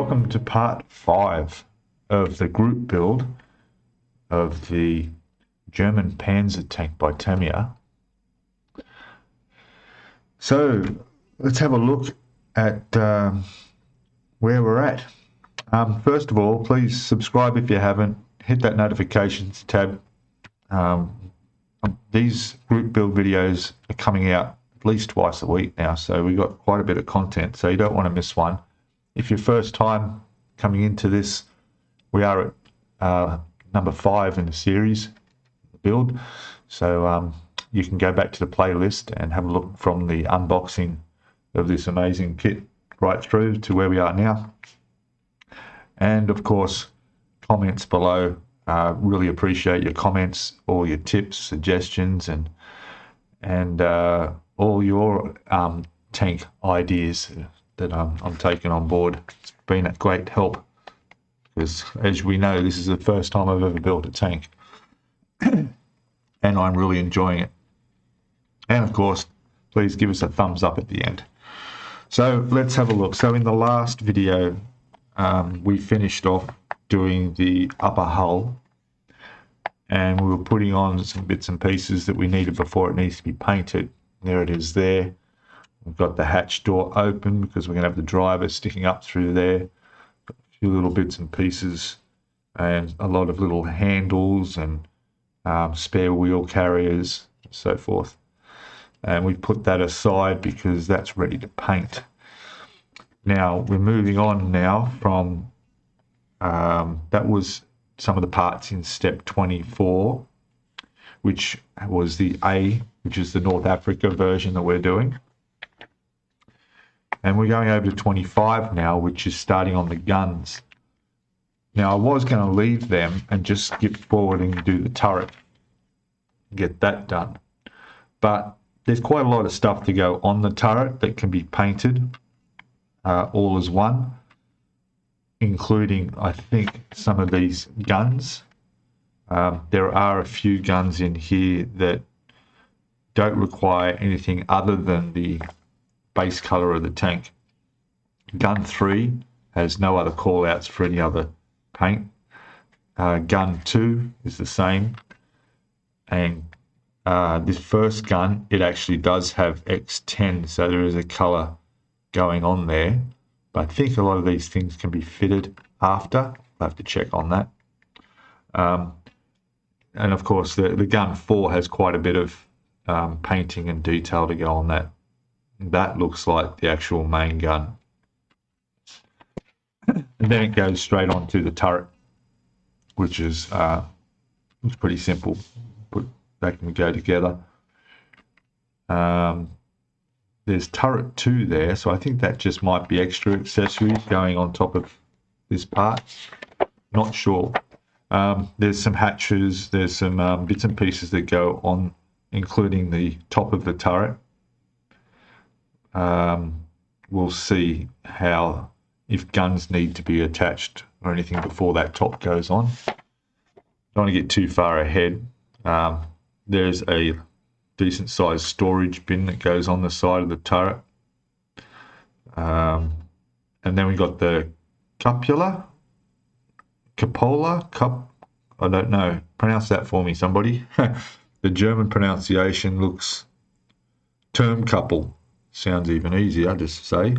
welcome to part 5 of the group build of the German Panzer tank by Tamiya. So let's have a look at where we're at. First of all, please subscribe if you haven't, hit that notifications tab. These group build videos are coming out at least twice a week now, so we've got quite a bit of content, so you don't want to miss one. If you're first time coming into this, we are at number 5 in the series build, so you can go back to the playlist and have a look from the unboxing of this amazing kit right through to where we are now. And of course, comments below. Really appreciate your comments, all your tips, suggestions, and all your tank ideas that I'm taking on board. It's been a great help because, as we know, this is the first time I've ever built a tank and I'm really enjoying it. And of course, please give us a thumbs up at the end. So let's have a look. So in the last video, we finished off doing the upper hull, and we were putting on some bits and pieces that we needed before it needs to be painted. There it is there. We've got the hatch door open because we're going to have the driver sticking up through there. A few little bits and pieces and a lot of little handles and spare wheel carriers and so forth. And we put that aside because that's ready to paint. Now we're moving on now from that was some of the parts in step 24, which was the A, which is the North Africa version that we're doing. And we're going over to 25 now, which is starting on the guns. Now I was going to leave them and just skip forward and do the turret, get that done. But there's quite a lot of stuff to go on the turret that can be painted all as one, including, I think, some of these guns. There are a few guns in here that don't require anything other than the base color of the tank. Gun 3 has no other call outs for any other paint. Gun 2 is the same, and this first gun, it actually does have X10, so there is a color going on there, but I think a lot of these things can be fitted after. I'll have to check on that. And of course the gun 4 has quite a bit of painting and detail to go on that. That looks like the actual main gun. And then it goes straight on to the turret, which is it's pretty simple. They can go together. There's turret 2 there, so I think that just might be extra accessories going on top of this part. Not sure. There's some hatches, there's some bits and pieces that go on, including the top of the turret. We'll see how, if guns need to be attached or anything before that top goes on. Don't want to get too far ahead. There's a decent sized storage bin that goes on the side of the turret. And then we got the cupola, I don't know. Pronounce that for me, somebody. The German pronunciation looks Turmkupple. Sounds even easier to say.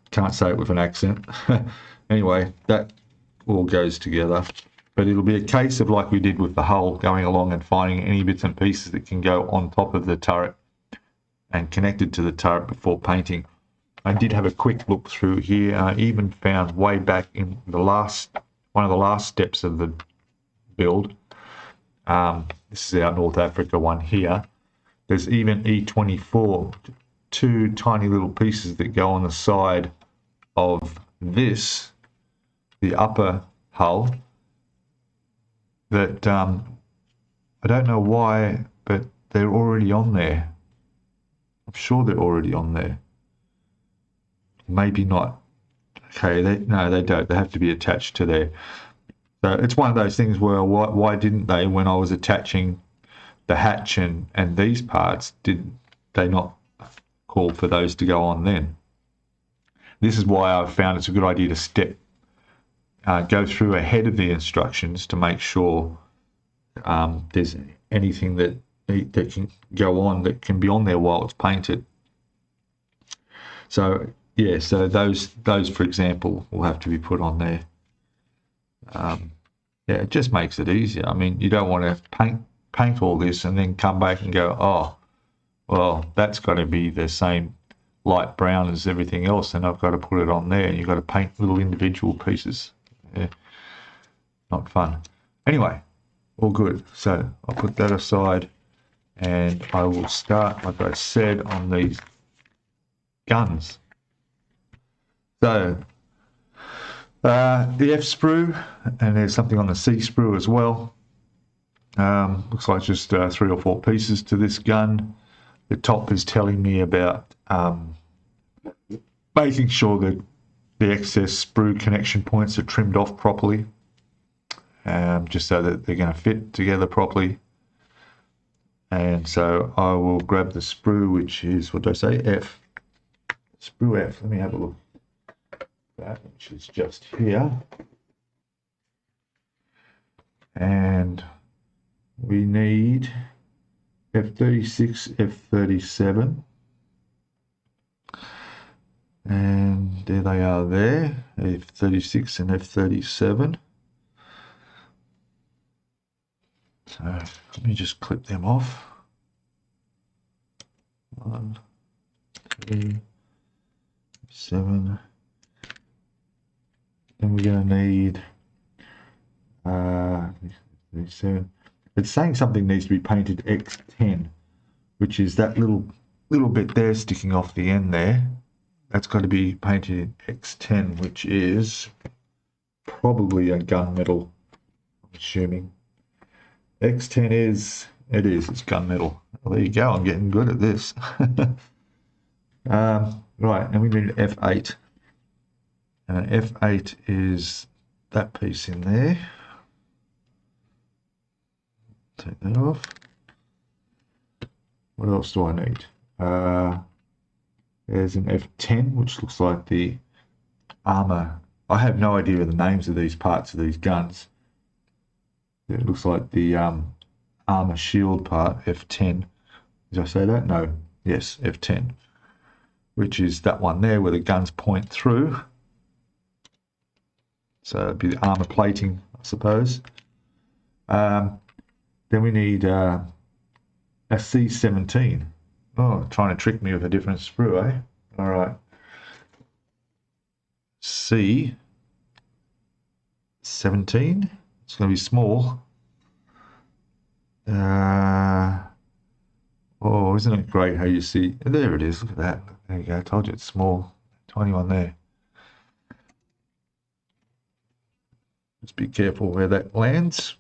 Can't say it with an accent. Anyway, that all goes together. But it'll be a case of, like we did with the hull, going along and finding any bits and pieces that can go on top of the turret and connected to the turret before painting. I did have a quick look through here. I even found way back in the one of the last steps of the build. This is our North Africa one here. There's even E24, 2 tiny little pieces that go on the side of this, the upper hull, that I don't know why, but they're already on there. I'm sure they're already on there. Maybe not. Okay, no, they don't. They have to be attached to there. So it's one of those things where why didn't they, when I was attaching the hatch and these parts, did they not call for those to go on then? This is why I've found it's a good idea to go through ahead of the instructions to make sure there's anything that can go on that can be on there while it's painted. So yeah, so those for example will have to be put on there. Yeah, it just makes it easier. I mean, you don't want to paint all this and then come back and go, oh, well, that's got to be the same light brown as everything else, and I've got to put it on there, and you've got to paint little individual pieces. Yeah, not fun. Anyway, all good. So I'll put that aside, and I will start, like I said, on these guns. So the F sprue, and there's something on the C sprue as well. Looks like just 3 or 4 pieces to this gun. The top is telling me about making sure that the excess sprue connection points are trimmed off properly, just so that they're going to fit together properly. And so I will grab the sprue, which is, what did I say, F. Sprue F. Let me have a look. That, which is just here. And we need F36, F37. And there they are there, F36 and F37. So let me just clip them off. 1, 2, 7. Then we're going to need 37. It's saying something needs to be painted X10, which is that little bit there sticking off the end there. That's got to be painted X10, which is probably a gunmetal, I'm assuming. X10 is, it's gunmetal. Well, there you go, I'm getting good at this. Right, and we need an F8. And an F8 is that piece in there. Take that off. What else do I need? There's an F10, which looks like the armor. I have no idea of the names of these parts of these guns. It looks like the armor shield part, F10. Did I say that? No. Yes, F10. Which is that one there where the guns point through. So it'd be the armor plating, I suppose. Then we need a C17. Oh, trying to trick me with a different sprue, eh? All right. C17. It's going to be small. Oh, isn't it great how you see? There it is. Look at that. There you go. I told you it's small. Tiny one there. Just be careful where that lands.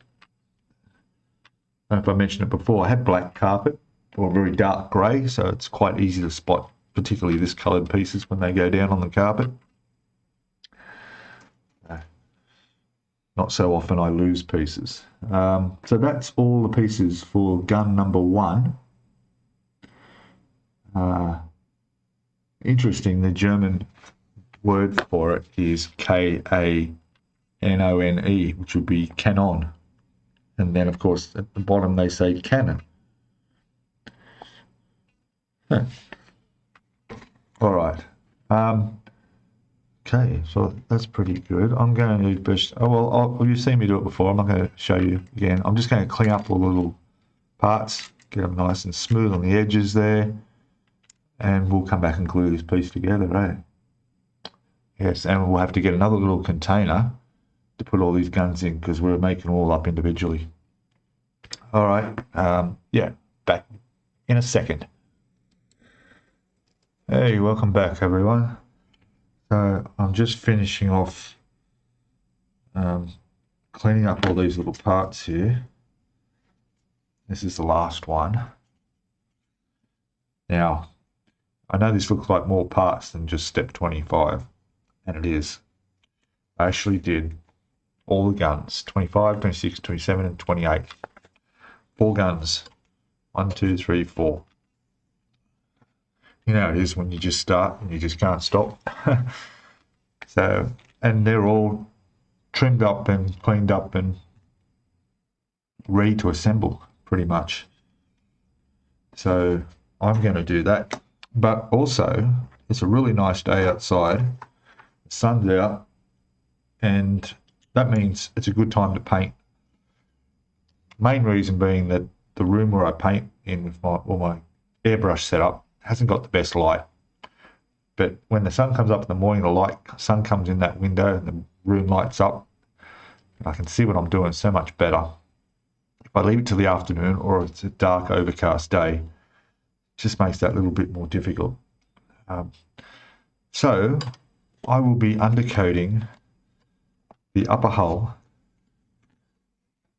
I don't know if I mentioned it before. I have black carpet or very dark grey, so it's quite easy to spot, particularly this coloured pieces when they go down on the carpet. Not so often I lose pieces. So that's all the pieces for gun number 1. Interesting, the German word for it is K-A-N-O-N-E, which would be Canon. And then, of course, at the bottom they say cannon. Huh. All right. Okay, so that's pretty good. I'm going to push. Oh, well, you've seen me do it before. I'm not going to show you again. I'm just going to clean up all the little parts, get them nice and smooth on the edges there. And we'll come back and glue this piece together, eh? Yes, and we'll have to get another little container to put all these guns in because we're making them all up individually. All right, yeah, back in a second. Hey, welcome back, everyone. So I'm just finishing off cleaning up all these little parts here. This is the last one. Now, I know this looks like more parts than just step 25, and it is. I actually did all the guns, 25, 26, 27, and 28. 4 guns. 1, 2, 3, 4. You know, it is when you just start and you just can't stop. So, and they're all trimmed up and cleaned up and ready to assemble pretty much. So I'm going to do that. But also, it's a really nice day outside. The sun's out, and that means it's a good time to paint. Main reason being that the room where I paint in with my airbrush setup hasn't got the best light. But when the sun comes up in the morning, the sun comes in that window and the room lights up. I can see what I'm doing so much better. If I leave it till the afternoon or it's a dark, overcast day, it just makes that a little bit more difficult. So I will be undercoating the upper hull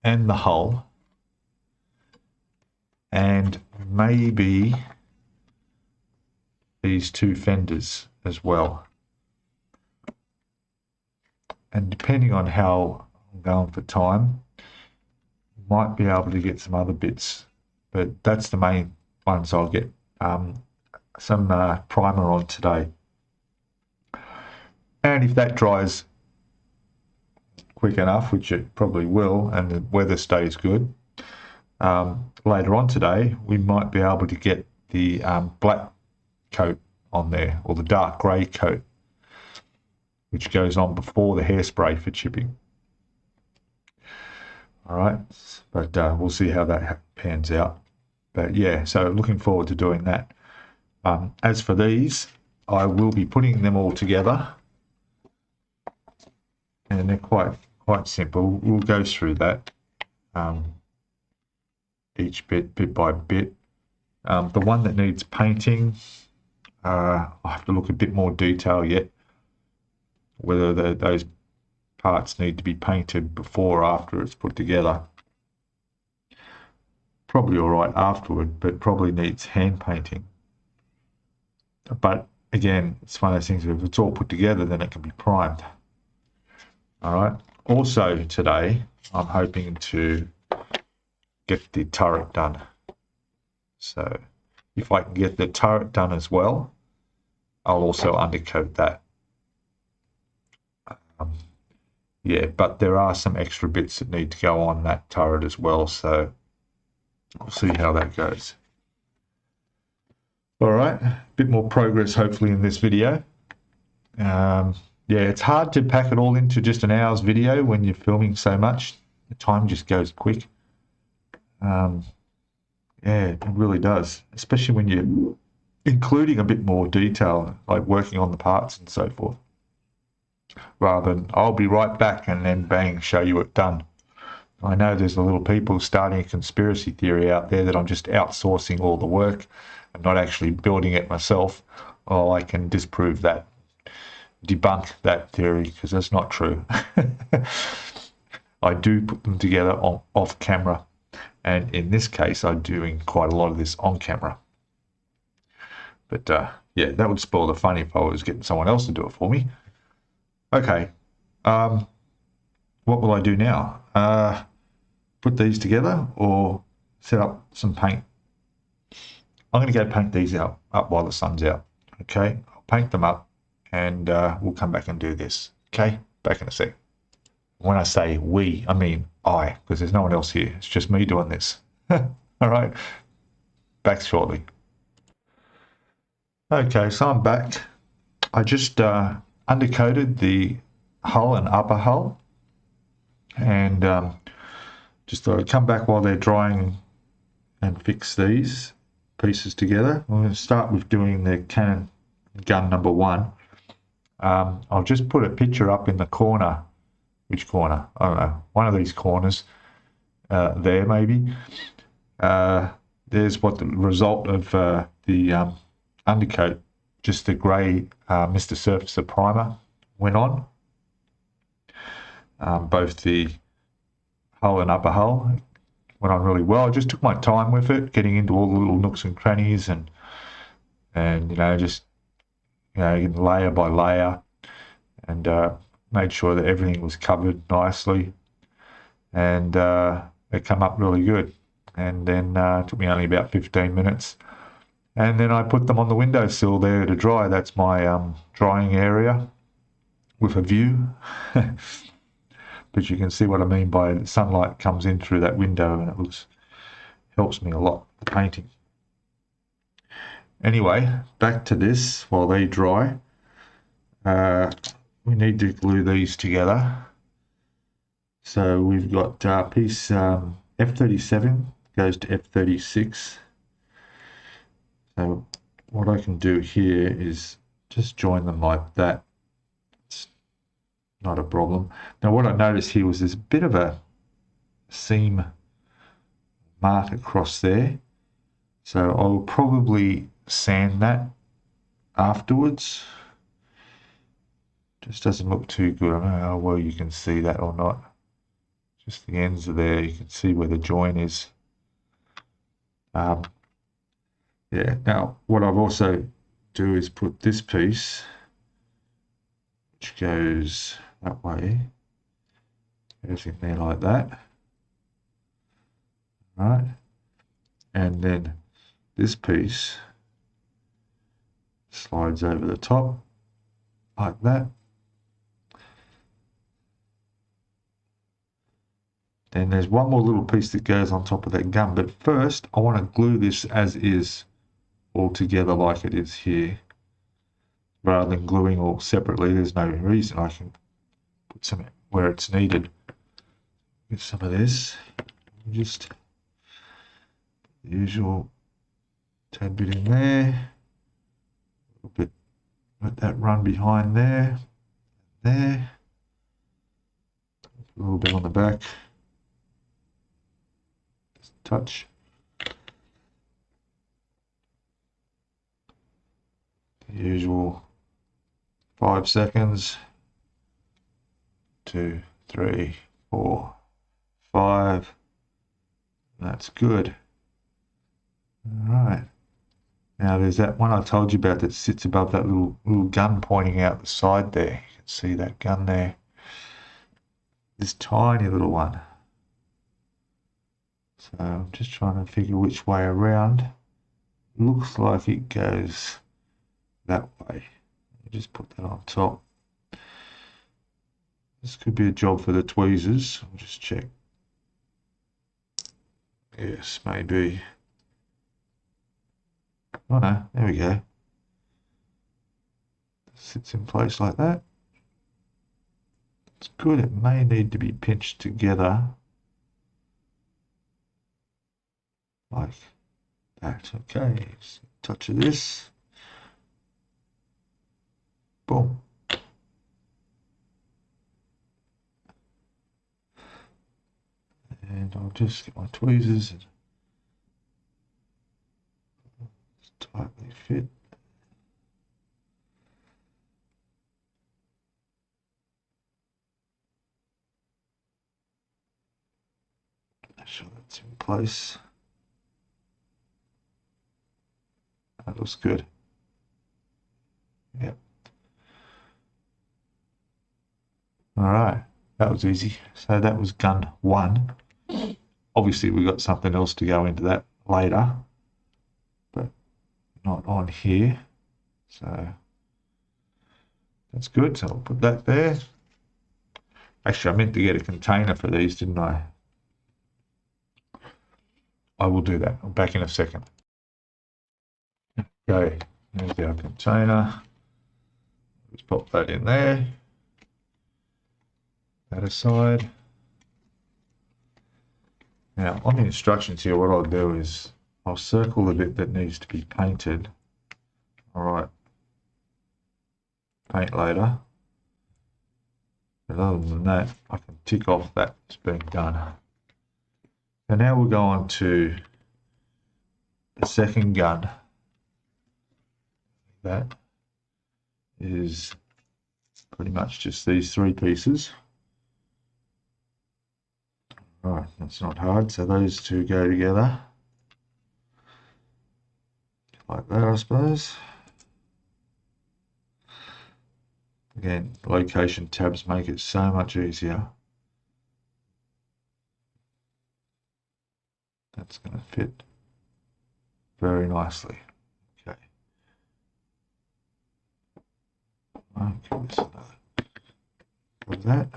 and the hull, and maybe these two fenders as well. And depending on how I'm going for time, might be able to get some other bits, but that's the main ones I'll get some primer on today. And if that dries quick enough, which it probably will, and the weather stays good, later on today we might be able to get the black coat on there, or the dark grey coat, which goes on before the hairspray for chipping. All right, but we'll see how that pans out. But yeah, so looking forward to doing that. As for these, I will be putting them all together, and they're quite simple. We'll go through that each bit by bit. The one that needs painting, I have to look a bit more detail yet, whether those parts need to be painted before or after it's put together. Probably all right afterward, but probably needs hand painting. But again, it's one of those things, if it's all put together, then it can be primed. All right. Also today, I'm hoping to get the turret done. So if I can get the turret done as well, I'll also undercoat that. Yeah, but there are some extra bits that need to go on that turret as well, so we'll see how that goes. All right, a bit more progress hopefully in this video. Yeah, it's hard to pack it all into just an hour's video when you're filming so much. The time just goes quick. Yeah, it really does, especially when you're including a bit more detail, like working on the parts and so forth, rather than I'll be right back and then bang, show you it done. I know there's a little people starting a conspiracy theory out there that I'm just outsourcing all the work and not actually building it myself. Well, I can disprove that, debunk that theory, because that's not true. I do put them together off camera, and in this case I'm doing quite a lot of this on camera. But yeah, that would spoil the fun if I was getting someone else to do it for me. Okay, what will I do now? Put these together or set up some paint? I'm going to go paint these up while the sun's out. Okay, I'll paint them up and we'll come back and do this. Okay, back in a sec. When I say we, I mean I, because there's no one else here. It's just me doing this. All right, back shortly. Okay, so I'm back. I just undercoated the hull and upper hull, and just thought I'd come back while they're drying and fix these pieces together. I'm going to start with doing the cannon gun number 1. I'll just put a picture up in the corner. Which corner? I don't know. One of these corners there maybe. There's what the result of the undercoat, just the grey Mr. Surfacer primer went on. Both the hull and upper hull went on really well. I just took my time with it, getting into all the little nooks and crannies, and you know, just, you know, layer by layer, and made sure that everything was covered nicely, and it came up really good. And then it took me only about 15 minutes, And then I put them on the windowsill there to dry. That's my drying area with a view. But you can see what I mean by sunlight comes in through that window, and it helps me a lot painting. Anyway, back to this while they dry. We need to glue these together. So we've got piece F37 goes to F36. So what I can do here is just join them like that. It's not a problem. Now what I noticed here was there's a bit of a seam mark across there. So I'll probably sand that afterwards. Just doesn't look too good. I don't know how well you can see that or not. Just the ends are there. You can see where the join is. Yeah, now what I've also do is put this piece, which goes that way, goes in there like that. Right, and then this piece slides over the top like that. Then there's one more little piece that goes on top of that gun, but first I want to glue this as is all together like it is here, rather than gluing all separately. There's no reason. I can put some where it's needed. Get some of this, just the usual tad bit in there, a little bit, let that run behind there, a little bit on the back, just touch. The usual 5 seconds, 2, 3, 4, 5. That's good. All right. Now there's that one I told you about that sits above that little gun pointing out the side there. You can see that gun there. This tiny little one. So I'm just trying to figure which way around. Looks like it goes that way. Just put that on top. This could be a job for the tweezers. I'll just check. Yes, maybe. Oh no, there we go. Sits in place like that. It's good. It may need to be pinched together like that. Okay, just a touch of this. Boom. And I'll just get my tweezers and tightly fit. Make sure that's in place. That looks good. Yep. All right, that was easy. So that was gun 1. Obviously, we got something else to go into that later, but not on here. So that's good. So I'll put that there. Actually, I meant to get a container for these, didn't I? I will do that. I'm back in a second. Okay, there's our container. Let's pop that in there. That aside. Now, on the instructions here, what I'll do is I'll circle the bit that needs to be painted. All right, paint later. But other than that, I can tick off that it's been done. And now we'll go on to the second gun. That is pretty much just these 3 pieces. Right, that's not hard. So those 2 go together like that, I suppose. Again, location tabs make it so much easier. That's going to fit very nicely. Okay, so like that.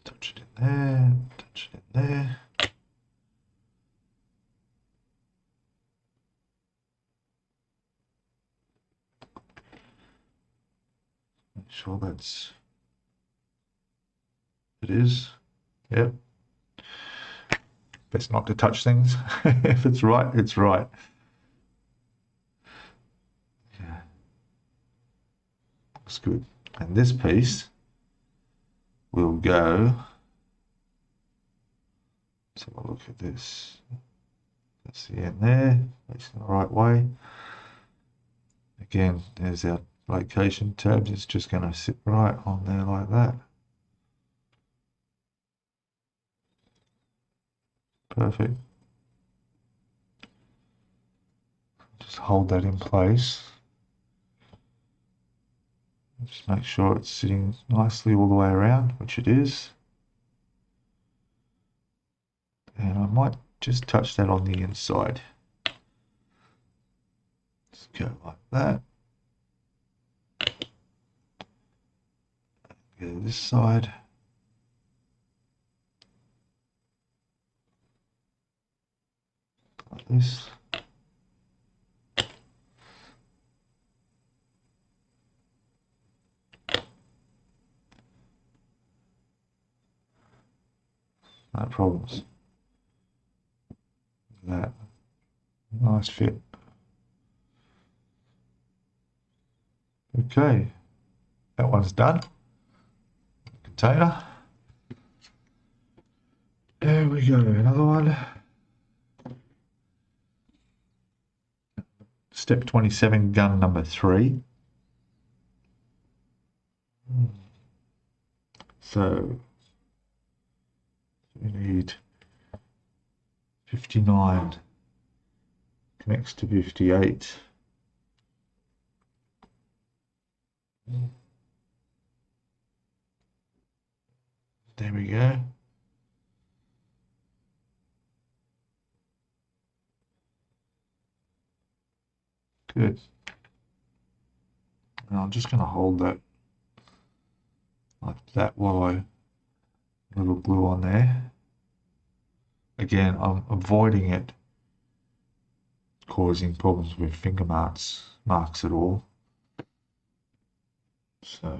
Touch it in there, touch it in there. Make sure that's, it is, yep. Best not to touch things. If it's right, it's right. Yeah. That's good. And this piece will go, let's have a look at this. That's the end there, facing the right way. Again, there's our location tabs. It's just going to sit right on there like that. Perfect. Just hold that in place. Just make sure it's sitting nicely all the way around, which it is. And I might just touch that on the inside. Let's go like that. Go to this side. Like this. No problems. That. Nice fit. Okay. That one's done. Container. There we go. Another one. Step 27, gun number 3. So we need 59 connects to 58. There we go. Good. Now I'm just going to hold that like that while I little glue on there. Again, I'm avoiding it causing problems with finger marks at all. So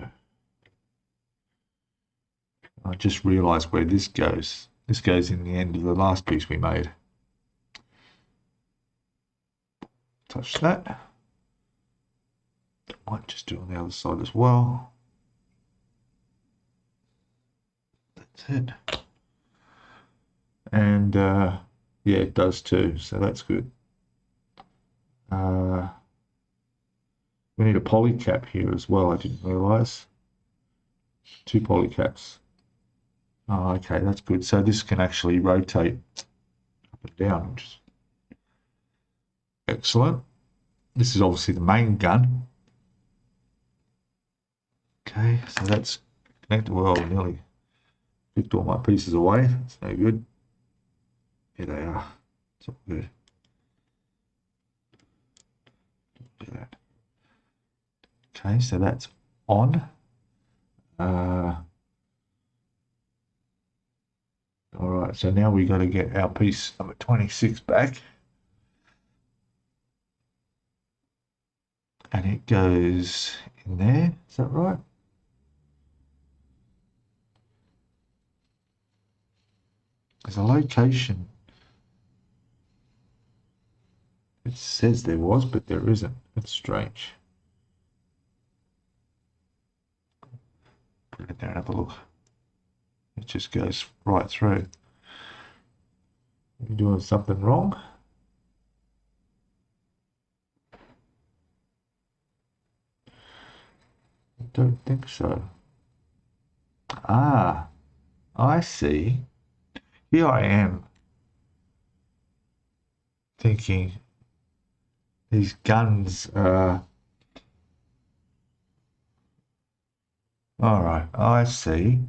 I just realized where this goes. This goes in the end of the last piece we made. Touch that. Might just do it on the other side as well. That's it. And yeah, it does too, so that's good. We need a poly cap here as well, I didn't realize. 2 poly caps. Oh, okay, that's good. So this can actually rotate up and down, which is excellent. This is obviously the main gun. Okay, so that's connected. Well, nearly picked all my pieces away. It's no good. Here they are. It's all good. Look at that. Okay, so that's on. All right, so now we got to get our piece number 26 back. And it goes in there, is that right? There's a location. It says there was, but there isn't. It's strange. Put it there and have a look. It just goes right through. You're doing something wrong. I don't think so. Ah, I see. Here I am thinking these guns are... All right, I see.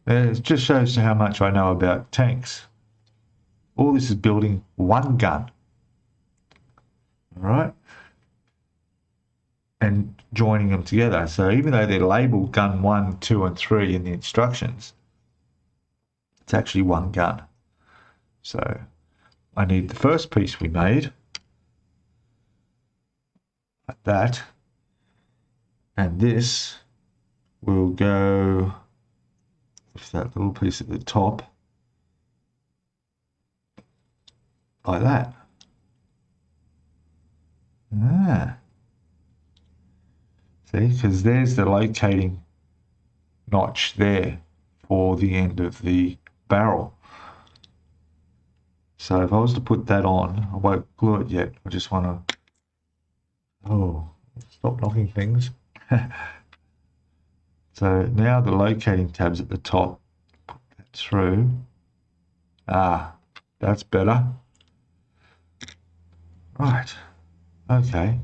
It just shows how much I know about tanks. All this is building one gun. All right, and joining them together. So even though they're labeled gun 1, 2, and 3 in the instructions, it's actually one gun. So I need the first piece we made, like that, and this will go with that little piece at the top, like that. See, because there's the locating notch there for the end of the barrel. So if I was to put that on, I won't glue it yet. I just want to, oh, stop knocking things. So now the locating tab's at the top, put that through. That's better. Right, okay.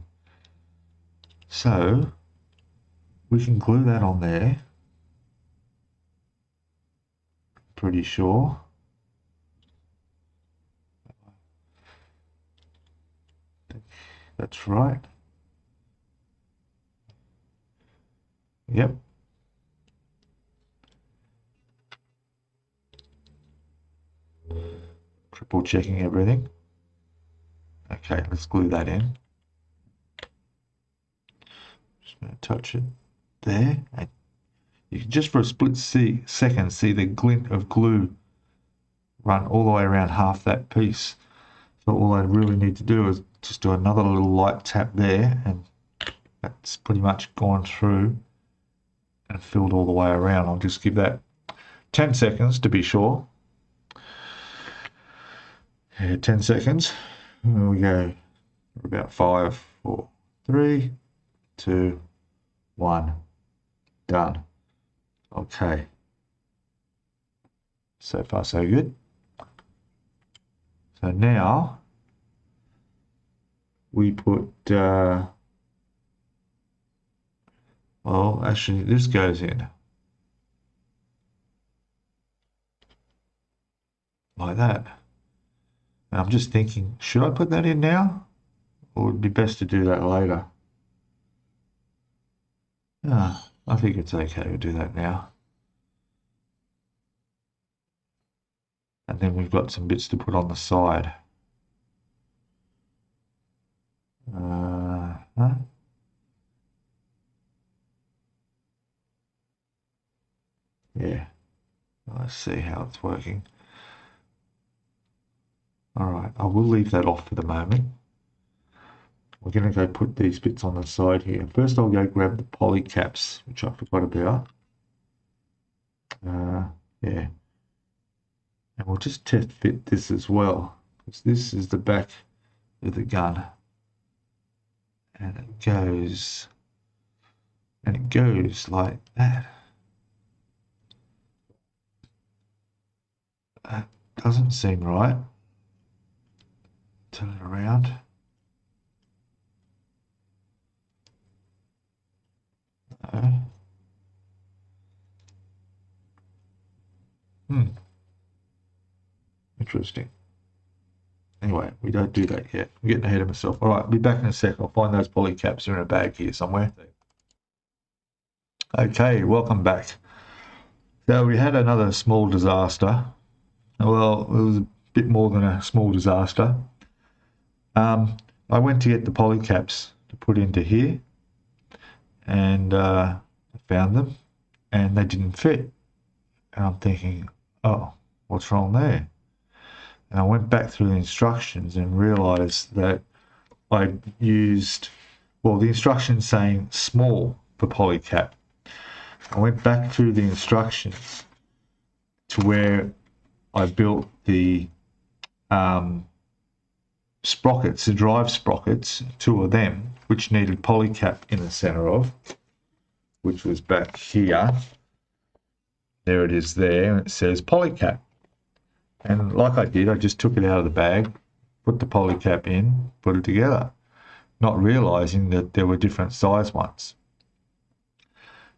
So we can glue that on there. Pretty sure. That's right. Yep. Triple checking everything. Okay, let's glue that in. Just going to touch it there. And you can just for a split second see the glint of glue run all the way around half that piece. So all I really need to do is just do another little light tap there, and that's pretty much gone through and filled all the way around. I'll just give that 10 seconds to be sure. Yeah, 10 seconds. There we go. About 5, 4, 3, 2, 1. Done. Okay. So far, so good. So now we put, well, actually this goes in like that. And I'm just thinking, should I put that in now? Or would it be best to do that later? I think it's okay to do that now. And then we've got some bits to put on the side. Yeah, let's see how it's working. All right, I will leave that off for the moment. We're going to go put these bits on the side here. First, I'll go grab the poly caps, which I forgot about. Yeah. And we'll just test fit this as well, because this is the back of the gun. And it goes like that. That doesn't seem right. Turn it around. No. Interesting. Anyway, we don't do that yet. I'm getting ahead of myself. All right, I'll be back in a sec. I'll find those poly caps. They're in a bag here somewhere. Okay, welcome back. So we had another small disaster. Well, it was a bit more than a small disaster. I went to get the poly caps to put into here, and I found them, and they didn't fit. And I'm thinking, oh, what's wrong there? And I went back through the instructions and realized that I used, well, the instructions saying small for polycap. I went back through the instructions to where I built the sprockets, the drive sprockets, 2 of them, which needed polycap in the center of, which was back here. There it is there, and it says polycap. And like I did, I just took it out of the bag, put the polycap in, put it together, not realizing that there were different size ones.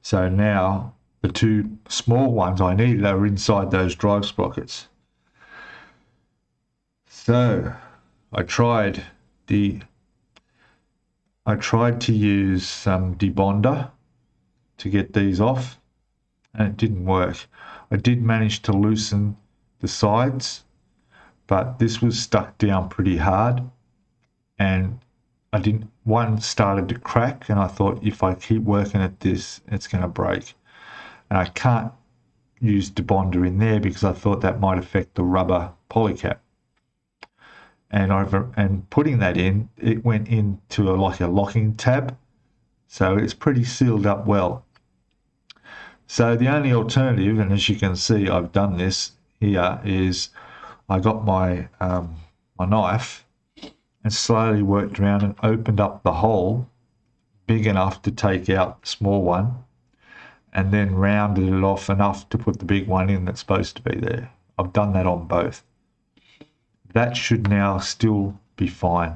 So now the 2 small ones I needed are inside those drive sprockets. So I tried the I tried to use some debonder to get these off, and it didn't work. I did manage to loosen the sides, but this was stuck down pretty hard, and one started to crack, and I thought if I keep working at this, it's going to break. And I can't use debonder in there because I thought that might affect the rubber polycap. And putting that in, it went into like a locking tab, so it's pretty sealed up well. So the only alternative, and as you can see, I've done this here, is I got my my knife and slowly worked around and opened up the hole big enough to take out the small one, and then rounded it off enough to put the big one in that's supposed to be there. I've done that on both. That should now still be fine.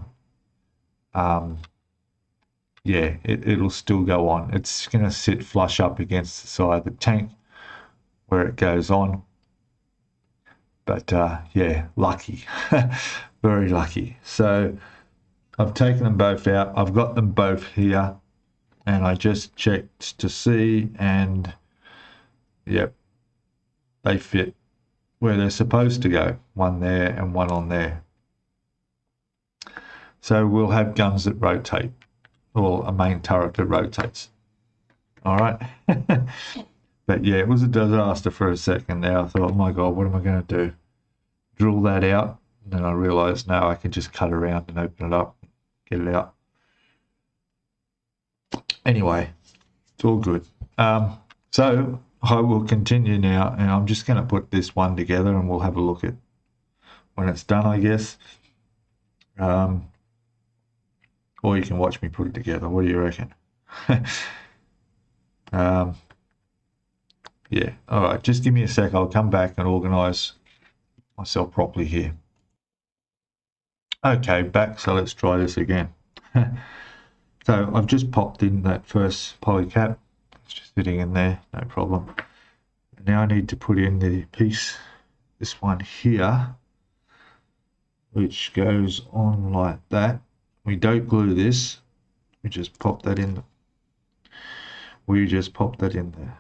Yeah, it'll still go on. It's going to sit flush up against the side of the tank where it goes on. But yeah, lucky, very lucky. So I've taken them both out. I've got them both here, and I just checked to see, and yep, they fit where they're supposed to go. One there and one on there. So we'll have guns that rotate, or a main turret that rotates. All right. But yeah, it was a disaster for a second there. I thought, oh my God, what am I going to do? Drill that out. And then I realized, no, I can just cut around and open it up, get it out. Anyway, it's all good. So I will continue now, and I'm just going to put this one together, and we'll have a look at when it's done, I guess. Or you can watch me put it together. What do you reckon? Yeah, all right, just give me a sec. I'll come back and organize myself properly here. Okay, back, so let's try this again. So I've just popped in that first polycap. It's just sitting in there, no problem. Now I need to put in the piece, this one here, which goes on like that. We don't glue this, we just pop that in. We just pop that in there.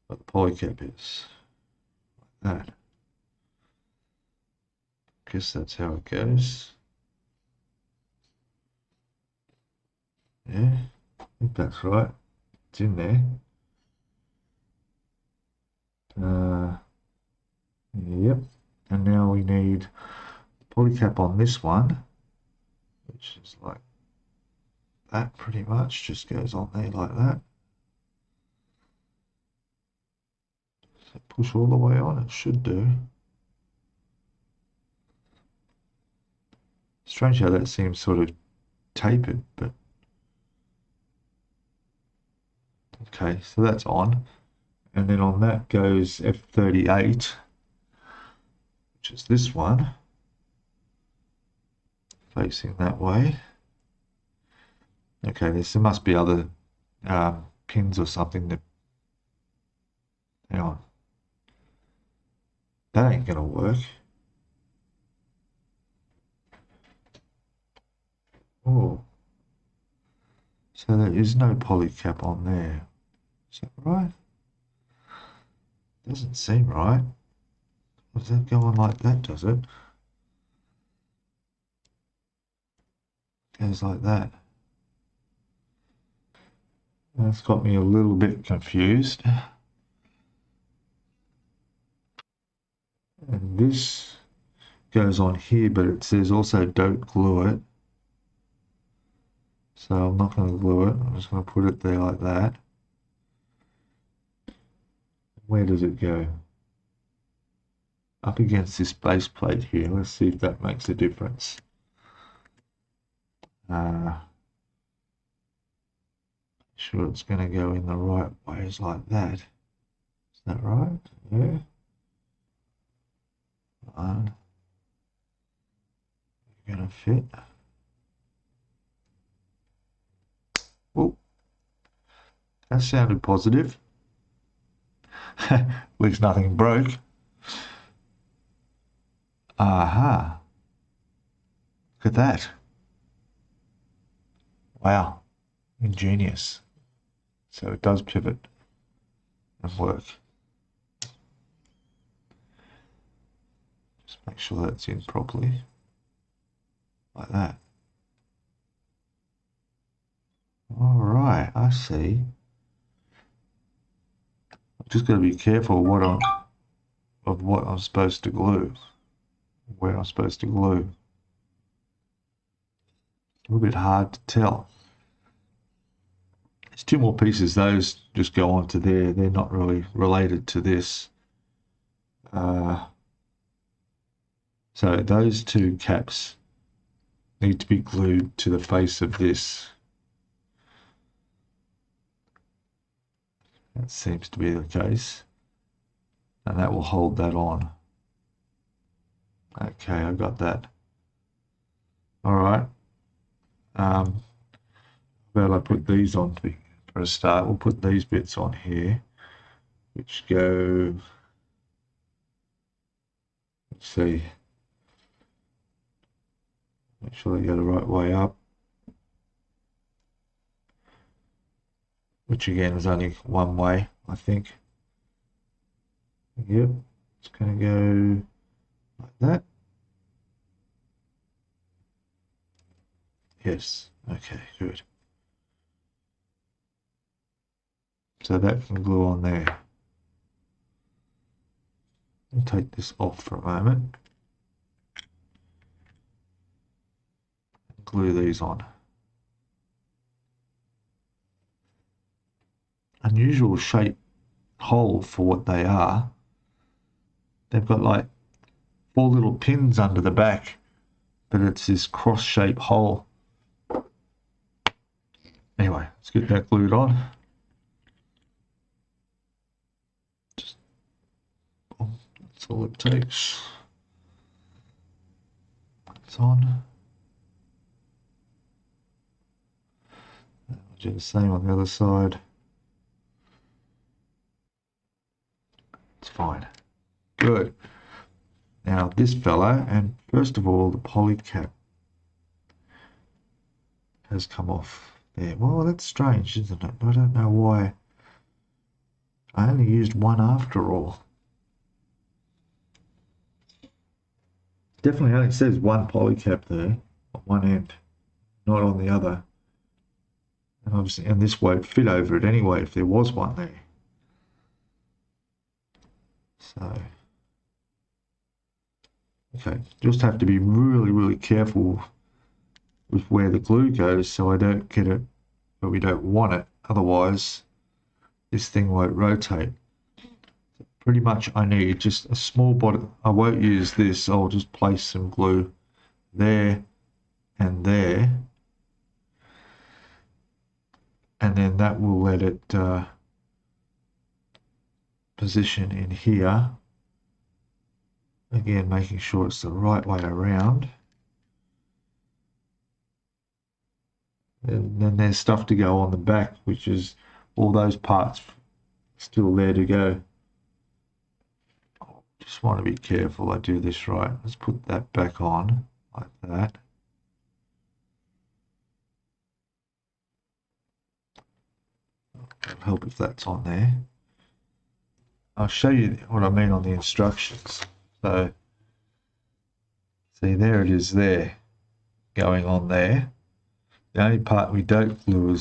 What the polycap is, like that. Guess that's how it goes. Yeah, I think that's right. It's in there. Yep. And now we need the polycap on this one, which is like that pretty much, just goes on there like that. So push all the way on, it should do. Strange how that seems sort of tapered, but okay, so that's on. And then on that goes F38, which is this one, facing that way. Okay, there must be other pins or something that, hang on, that ain't gonna work. Oh, so there is no polycap on there. Is that right? Doesn't seem right. Does that go on like that, does it? Goes like that. That's got me a little bit confused. And this goes on here, but it says also don't glue it. So I'm not going to glue it. I'm just going to put it there like that. Where does it go? Up against this base plate here. Let's see if that makes a difference. Sure it's going to go in the right ways like that. Is that right? Yeah. One. You're going to fit. Oh, that sounded positive. At least nothing broke. Aha. Look at that. Wow, ingenious. So it does pivot and work. Just make sure that's in properly, like that. All right, I see. I've just got to be careful of what I'm supposed to glue, where I'm supposed to glue. A little bit hard to tell. There's two more pieces. Those just go onto there. They're not really related to this. So those two caps need to be glued to the face of this. That seems to be the case. And that will hold that on. Okay, I got that. All right. Well, I put these on for a start. We'll put these bits on here, which go, let's see, make sure they go the right way up, which again is only one way, I think. Yep, it's going to go like that. Yes, okay, good. So that can glue on there. I'll take this off for a moment. Glue these on. Unusual shape hole for what they are. They've got like 4 little pins under the back, but it's this cross-shaped hole. Anyway, let's get that glued on. That's all it takes. It's on. I'll do the same on the other side. It's fine. Good. Now this fella, and first of all, the poly cap has come off there. Well, that's strange, isn't it? I don't know why. I only used one after all. Definitely only says one poly cap there on one end, not on the other. And obviously, and this won't fit over it anyway if there was one there. So, okay, just have to be really, really careful with where the glue goes so I don't get it where we don't want it. Otherwise, this thing won't rotate. Pretty much I need just a small body. I won't use this. I'll just place some glue there and there. And then that will let it position in here. Again, making sure it's the right way around. And then there's stuff to go on the back, which is all those parts still there to go. Just want to be careful I do this right. Let's put that back on like that. It'll help if that's on there. I'll show you what I mean on the instructions. So, see, there it is there, going on there. The only part we don't glue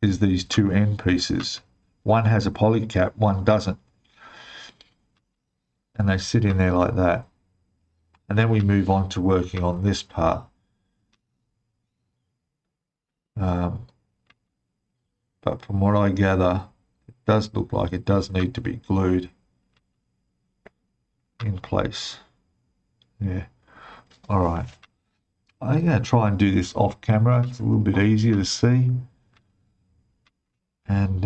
is these two end pieces. One has a poly cap, one doesn't. And they sit in there like that. And then we move on to working on this part. But from what I gather, it does look like it does need to be glued in place. Yeah. All right. I'm going to try and do this off camera. It's a little bit easier to see. And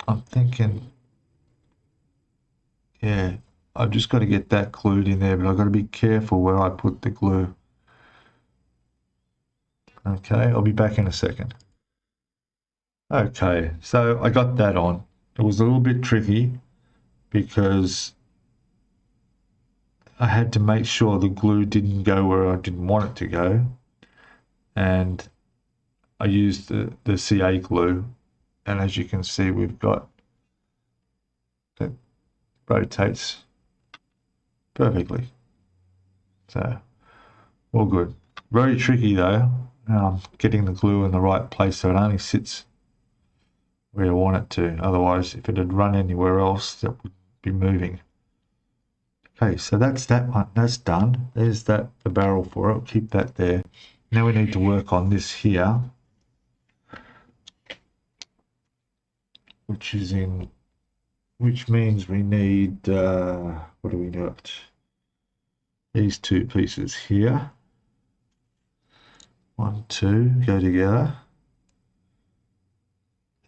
I'm thinking, yeah, I've just got to get that glued in there, but I've got to be careful where I put the glue. Okay, I'll be back in a second. Okay, so I got that on. It was a little bit tricky because I had to make sure the glue didn't go where I didn't want it to go, and I used the CA glue, and as you can see, we've got that rotates perfectly. So all good. Very tricky though, getting the glue in the right place so it only sits where you want it to. Otherwise, if it had run anywhere else, that would be moving. Okay, so that's that one. That's done. There's the barrel for it. Keep that there. Now we need to work on this here, which means we need, what do we got? These two pieces here. 1, 2 go together.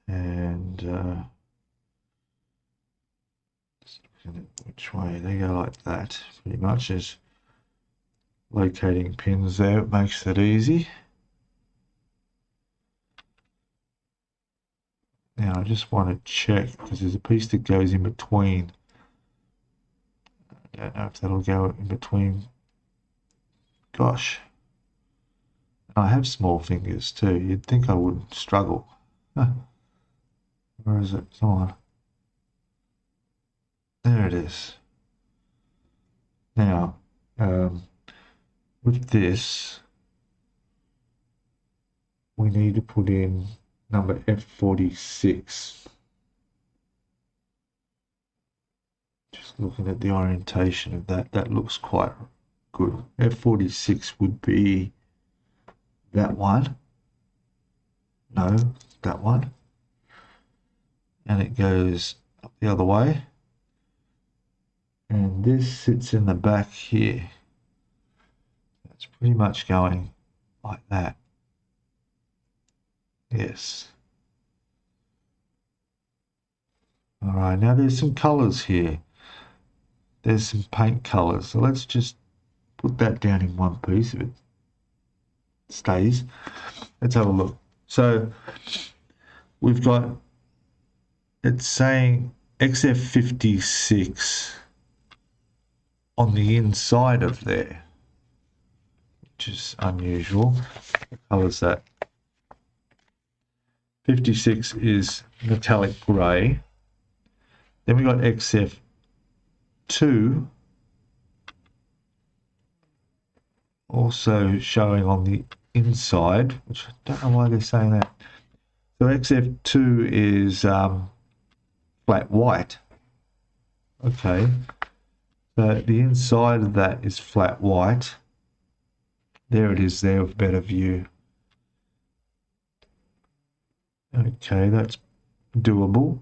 And just looking at which way they go, like that. Pretty much is locating pins there. It makes it easy. Now I just want to check because there's a piece that goes in between. I don't know if that'll go in between. Gosh. I have small fingers too. You'd think I wouldn't struggle. Where is it? Come on. There it is. Now, with this, we need to put in number F46. Just looking at the orientation of that, that looks quite good. F46 would be that one. No, that one. And it goes up the other way. And this sits in the back here. It's pretty much going like that. Yes. All right, now there's some colors here. There's some paint colors. So let's just put that down in one piece if it stays. Let's have a look. So we've got, it's saying XF56 on the inside of there, which is unusual. What color is that? 56 is metallic grey. Then we got XF2 also showing on the inside, which I don't know why they're saying that. So XF2 is flat white. Okay, so the inside of that is flat white. There it is there with better view. Okay, that's doable.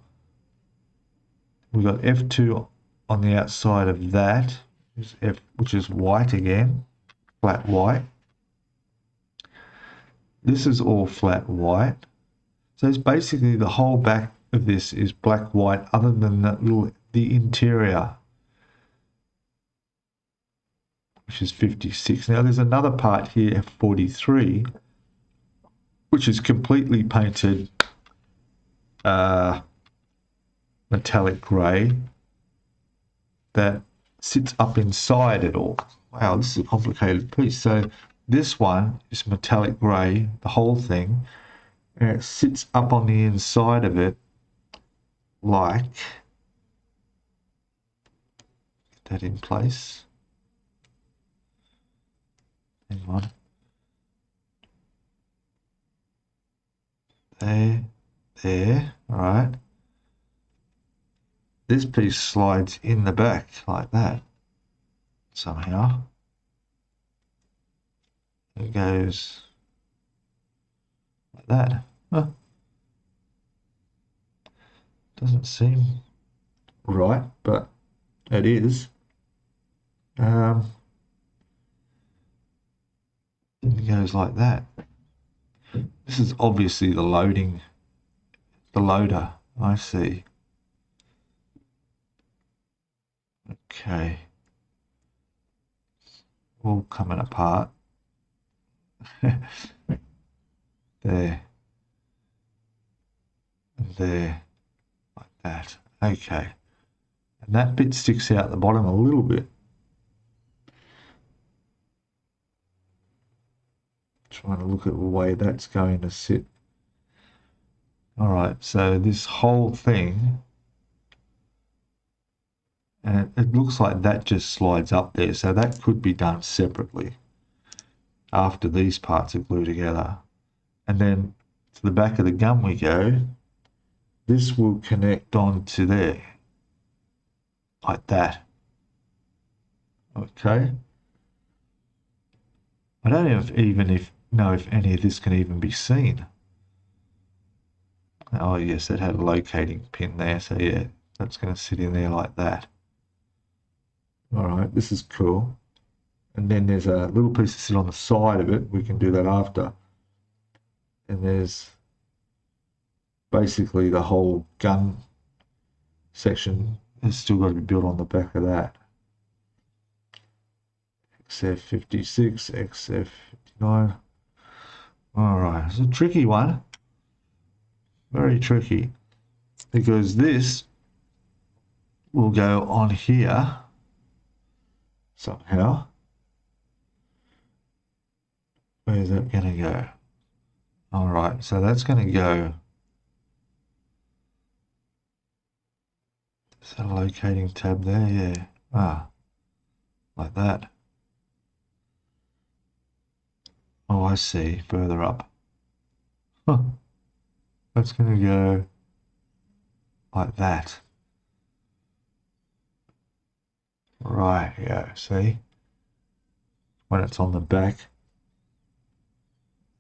We've got F2 on the outside of that, which is white again, flat white. This is all flat white. So it's basically the whole back of this is black white, other than the interior, which is 56. Now there's another part here, F43, which is completely painted metallic grey that sits up inside it all. Wow, this is a complicated piece. So this one is metallic grey, the whole thing, and it sits up on the inside of it like, get that in place. Hang on. There, all right. This piece slides in the back like that somehow. It goes like that. Huh. Doesn't seem right, but it is. It goes like that. This is obviously the loader. I see. Okay. All coming apart. There. And there. Like that. Okay. And that bit sticks out the bottom a little bit. Trying to look at the way that's going to sit. All right, so this whole thing, and it looks like that just slides up there, so that could be done separately after these parts are glued together. And then to the back of the gun we go. This will connect on to there, like that. Okay. I don't know if any of this can even be seen. Oh yes, that had a locating pin there, so yeah, that's going to sit in there like that. All right, this is cool. And then there's a little piece to sit on the side of it. We can do that after. And there's basically the whole gun section has still got to be built on the back of that. XF56, XF59. All right, it's a tricky one. Very tricky, because this will go on here somehow. Where's that going to go? All right, so that's going to go. Is that a locating tab there? Yeah. Ah, like that. Oh, I see. Further up. Huh. That's going to go like that. Right, yeah, see? When it's on the back.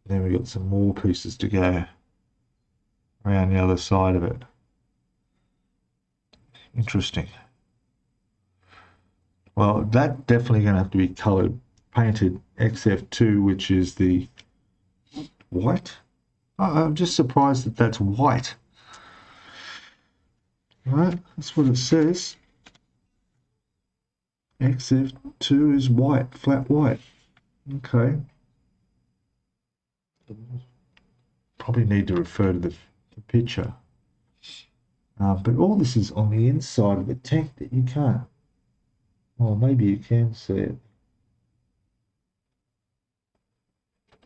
Then we've got some more pieces to go around the other side of it. Interesting. Well, that definitely going to have to be colored, painted XF2, which is the white. I'm just surprised that that's white. Right, that's what it says. XF2 is white, flat white. Okay. Probably need to refer to the picture. But all this is on the inside of the tank that you can't. Well, maybe you can see it.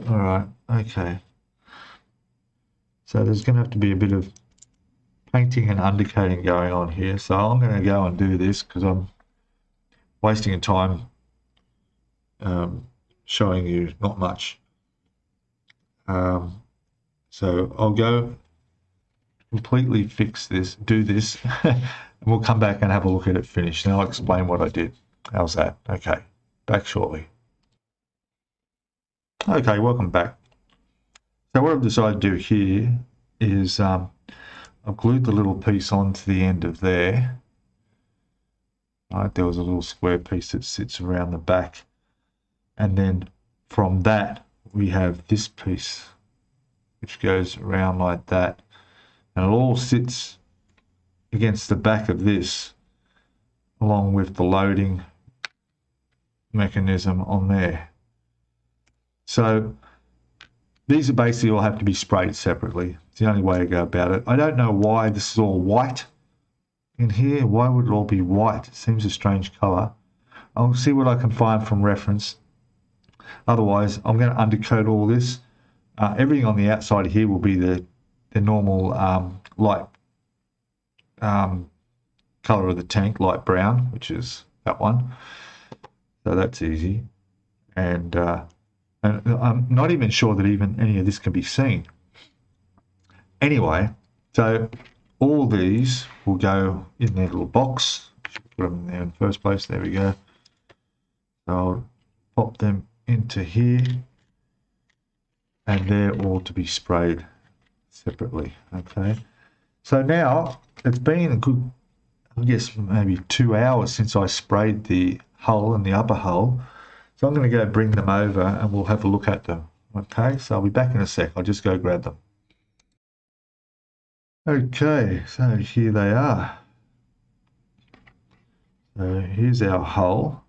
All right, okay. So there's going to have to be a bit of painting and undercoating going on here. So I'm going to go and do this because I'm wasting time showing you not much. So I'll go completely fix this, do this, and we'll come back and have a look at it finished. And I'll explain what I did. How's that? Okay, back shortly. Okay, welcome back. So what I've decided to do here is I've glued the little piece onto the end of there. Right, there was a little square piece that sits around the back. And then from that, we have this piece, which goes around like that. And it all sits against the back of this, along with the loading mechanism on there. So these are basically all have to be sprayed separately. It's the only way to go about it. I don't know why this is all white in here. Why would it all be white? It seems a strange color. I'll see what I can find from reference. Otherwise, I'm going to undercoat all this. Everything on the outside here will be the normal light color of the tank, light brown, which is that one. So that's easy. And I'm not even sure that even any of this can be seen. Anyway, so all these will go in their little box. Put them in there in the first place. There we go. So I'll pop them into here, and they're all to be sprayed separately. Okay. So now it's been a good, I guess, maybe 2 hours since I sprayed the hull and the upper hull. So I'm going to go bring them over and we'll have a look at them. Okay, so I'll be back in a sec. I'll just go grab them. Okay, so here they are. So here's our hull.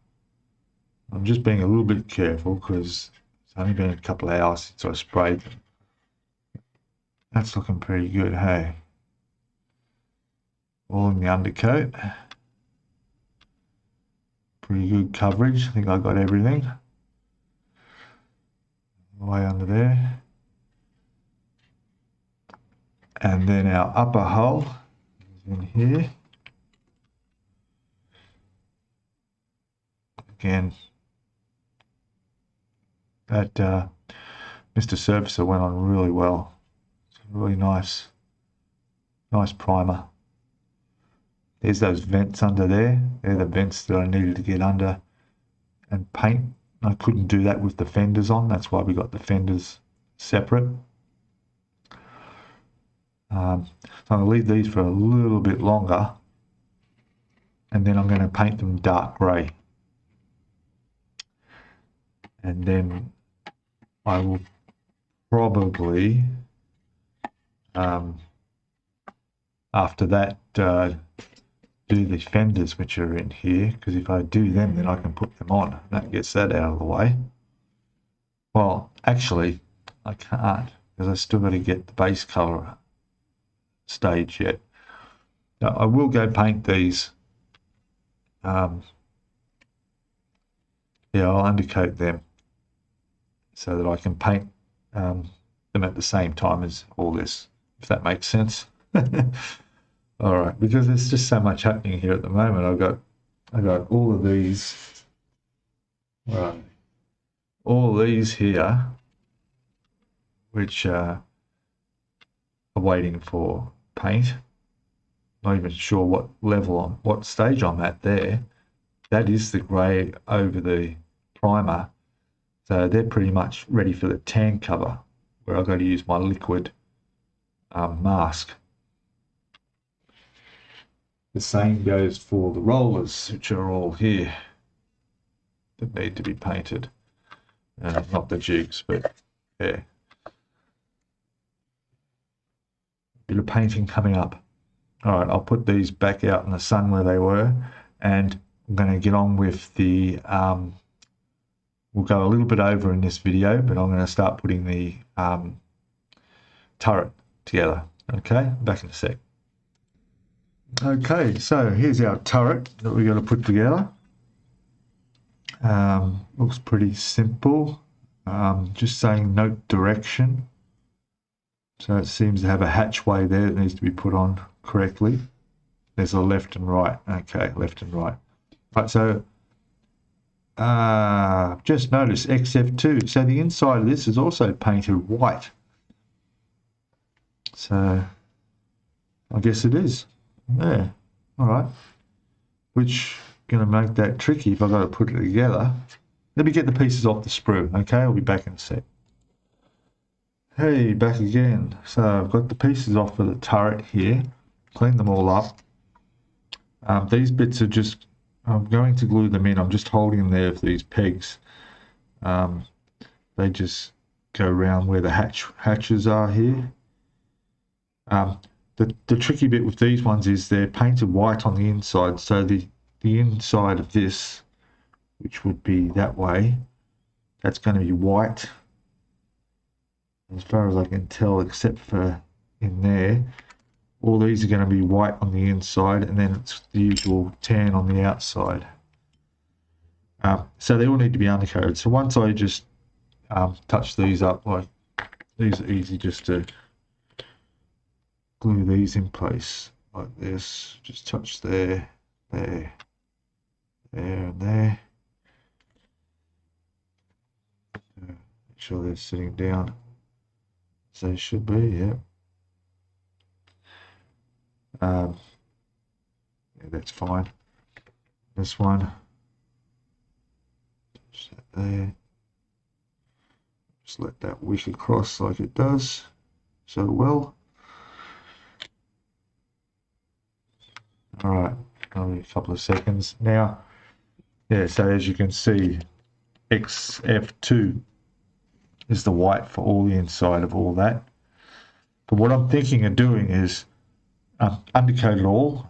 I'm just being a little bit careful because it's only been a couple of hours since I sprayed them. That's looking pretty good, hey? All in the undercoat. Pretty good coverage. I think I got everything. the way under there. And then our upper hull is in here. Again, that Mr. Surfacer went on really well. It's a really nice primer. There's those vents under there. They're the vents that I needed to get under and paint. I couldn't do that with the fenders on. That's why we got the fenders separate. So I'm going to leave these for a little bit longer, and then I'm going to paint them dark grey. And then I will probably, after that, do the fenders which are in here, because if I do them, then I can put them on. That gets that out of the way. Well, actually, I can't, because I still got to get the base colour stage yet. Now, I will go paint these. Yeah, I'll undercoat them so that I can paint them at the same time as all this, if that makes sense. All right, because there's just so much happening here at the moment. I got all of these, right? All these here, which are waiting for paint. Not even sure what level what stage I'm at there. That is the grey over the primer, so they're pretty much ready for the tan cover, where I've got to use my liquid mask. The same goes for the rollers, which are all here that need to be painted. Not the jigs, but yeah. Bit of painting coming up. All right, I'll put these back out in the sun where they were, and I'm going to get on with the, we'll go a little bit over in this video, but I'm going to start putting the turret together. Okay, back in a sec. Okay, so here's our turret that we're going to put together. Looks pretty simple. Just saying note direction. So it seems to have a hatchway there that needs to be put on correctly. There's a left and right. Okay, left and right. Right, so just notice XF2. So the inside of this is also painted white. So I guess it is. Yeah, all right. Which going to make that tricky if I've got to put it together. Let me get the pieces off the sprue. Okay, I'll be back in a sec. Hey, back again. So I've got the pieces off of the turret here. Clean them all up. These bits are just, I'm going to glue them in. I'm just holding them there with these pegs. They just go around where the hatches are here. The tricky bit with these ones is they're painted white on the inside, so the inside of this, which would be that way, that's going to be white as far as I can tell, except for in there. All these are going to be white on the inside, and then it's the usual tan on the outside. So they all need to be undercoated. So once I just touch these up, like these are easy just to glue these in place like this. Just touch there, there, there, and there. Make sure they're sitting down as they should be. Yeah. Yeah, that's fine. This one, touch that there. Just let that wick across like it does so well. All right, only a couple of seconds now. Yeah, so as you can see, XF2 is the white for all the inside of all that. But what I'm thinking of doing is undercoat it all,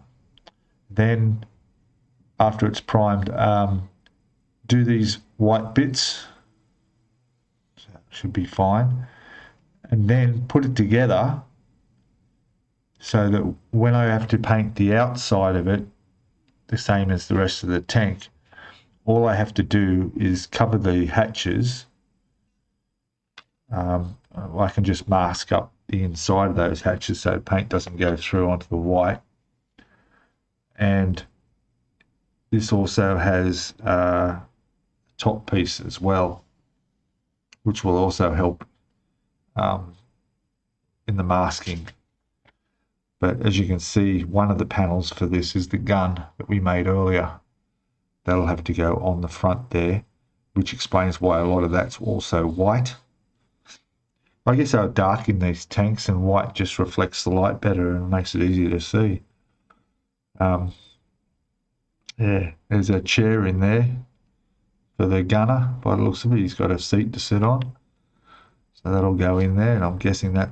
then after it's primed, do these white bits, so that should be fine, and then put it together so that when I have to paint the outside of it the same as the rest of the tank, all I have to do is cover the hatches I can just mask up the inside of those hatches so paint doesn't go through onto the white. And this also has a top piece as well, which will also help in the masking. But as you can see, one of the panels for this is the gun that we made earlier. That'll have to go on the front there, which explains why a lot of that's also white. I guess they're dark in these tanks, and white just reflects the light better and makes it easier to see. Yeah, there's a chair in there for the gunner. By the looks of it, he's got a seat to sit on. So that'll go in there, and I'm guessing that,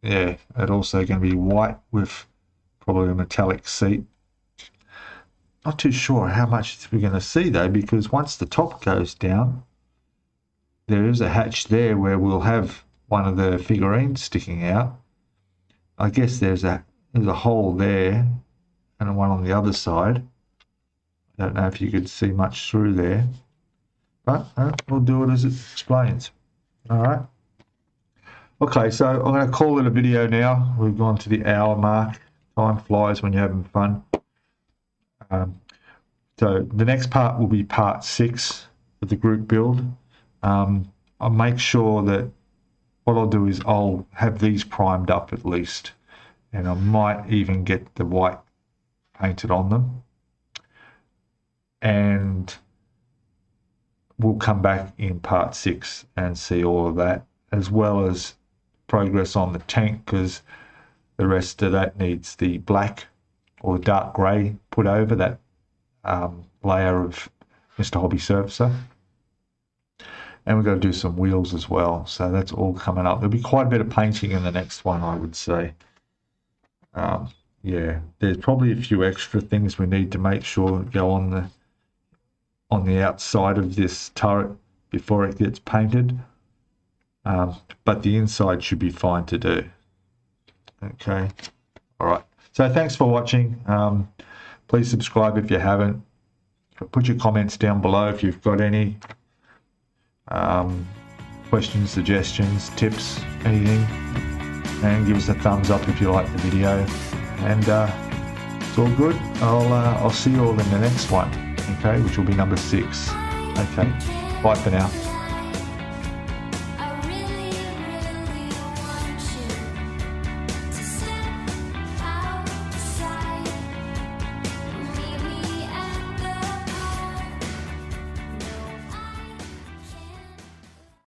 yeah, it's also going to be white with probably a metallic seat. Not too sure how much we're going to see though, because once the top goes down, there is a hatch there where we'll have one of the figurines sticking out. I guess there's a hole there and one on the other side. I don't know if you could see much through there, but we'll do it as it explains. All right. Okay, so I'm going to call it a video now. We've gone to the hour mark. Time flies when you're having fun. So the next part will be part 6 of the group build. I'll make sure that what I'll do is I'll have these primed up at least, and I might even get the white painted on them, and we'll come back in part 6 and see all of that, as well as progress on the tank, because the rest of that needs the black or the dark grey put over that layer of Mr. Hobby Surfacer. And we've got to do some wheels as well, so that's all coming up. There'll be quite a bit of painting in the next one, I would say. Yeah, there's probably a few extra things we need to make sure go on the outside of this turret before it gets painted, but the inside should be fine to do. Okay, all right. So thanks for watching. Please subscribe if you haven't. Put your comments down below if you've got any. Questions, suggestions, tips, anything, and give us a thumbs up if you like the video, and it's all good. I'll see you all in the next one, okay, which will be number 6. Okay, bye for now.